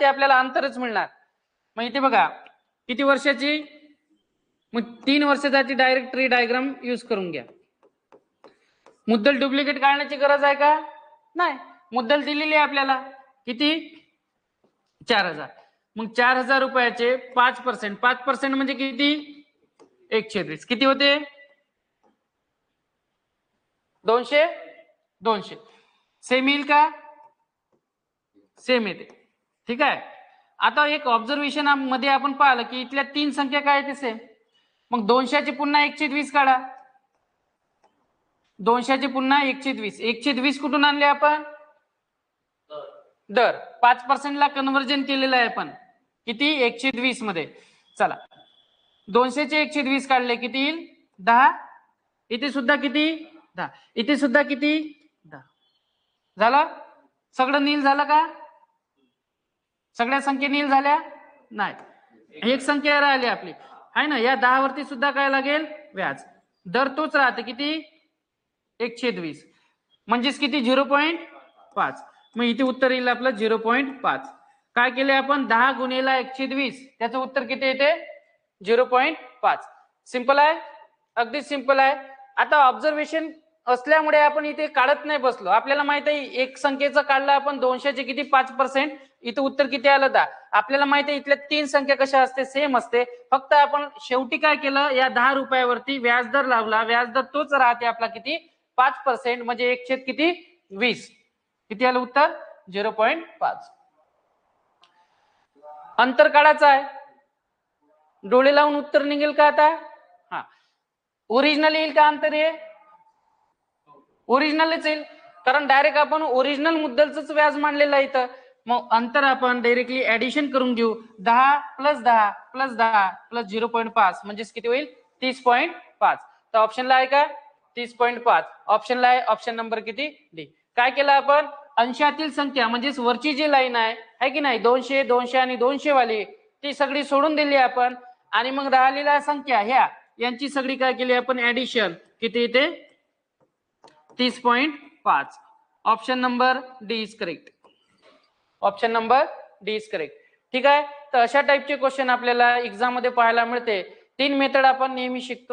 ते आपल्याला अंतरच मिळणार. मग इथे बघा किती वर्षाची, मग 3 वर्षासाठी डायरेक्ट ट्री डायग्राम यूज करून घ्या. मुद्दल डुप्लिकेट काढण्याची गरज आहे का? नाही. मुद्दल दिलेली आहे आपल्याला किती, 4000. मग 4000 रुपयाचे 5%, 5% म्हणजे किती, 1/20. किती होते, 200. 200 सेम येईल का? सेम येते. ठीक आहे. आता एक ऑब्झर्वेशन मध्ये आपण पाहिलं की इथल्या 3 संख्या काय येते सेम. मग 200ची पुन्हा 120 काढा. 200ची पुन्हा 120. 120 कुठून आणले आपण, दर. 5% ला कन्व्हर्जन केलेलं आहे आपण किती, 120 मध्ये. चला 200चे 120 काढले किती येईल, 10. इथे सुद्धा किती, 10. इथे सुद्धा किती, 10. झालं सगळं नील झालं का? सगळ्या संख्या नील झाल्या नाही, एक संख्या राहिली आपली आहे ना. या 10 वरती सुद्धा काय लागेल, व्याज. दर तोच राहते किती, 120. म्हणजेच किती, 0.5. मग इथे उत्तर येईल आपलं 0.5. काय केले आपण, 10 गुणिले 120, त्याचं उत्तर किती येते, 0.5. सिंपल आहे, अगदी सिंपल आहे. आता ऑब्झर्वेशन असल्यामुळे आपण इथे काढत नाही बसलो. आपल्याला माहित आहे एक संख्येचं काढलं आपण 200चे किती, 5%. इथे उत्तर किती आलं, 10. आपल्याला माहित आहे इथल्या 3 संख्या कशा असते, सेम असते. फक्त आपण शेवटी काय केलं, या 10 रुपयावरती व्याजदर लावला. व्याजदर तोच राहते आपला किती, 5%. म्हणजे 1/20 किती, 20. किती आलं उत्तर, 0.5. अंतर काढायचं आहे, डोळे लावून उत्तर निघेल का आता? हा, ओरिजिनल येईल का अंतर? हे ओरिजिनलच येईल, कारण डायरेक्ट आपण ओरिजिनल मुद्दलच व्याज मांडलेलं आहे इथं. मग अंतर आपण डायरेक्टली ऍडिशन करून घेऊ. 10 + 10 + 10 + 0.5 म्हणजेच किती होईल, 30.5. तर ऑप्शनला आहे का, 30.5 ऑप्शनला आहे. ऑप्शन नंबर किती, डी. काय केलं आपण, अंशातील संख्या म्हणजेच वरची जी लाईन आहे की नाही, 200 200 आणि 200 वाली, ती सगळी सोडून दिली आपण. आणि मग राहिलेल्या संख्या ह्या, यांची सगळी काय केली आपण, ऍडिशन. किती येते, 30.5. Option number D is correct. Option number D is correct. ठीक आहे. तर अशा टाइपचे क्वेश्चन आपल्याला एक्झाम मध्ये पाहायला मिळते. 3 मेथड आपण नेहमी शिकतो.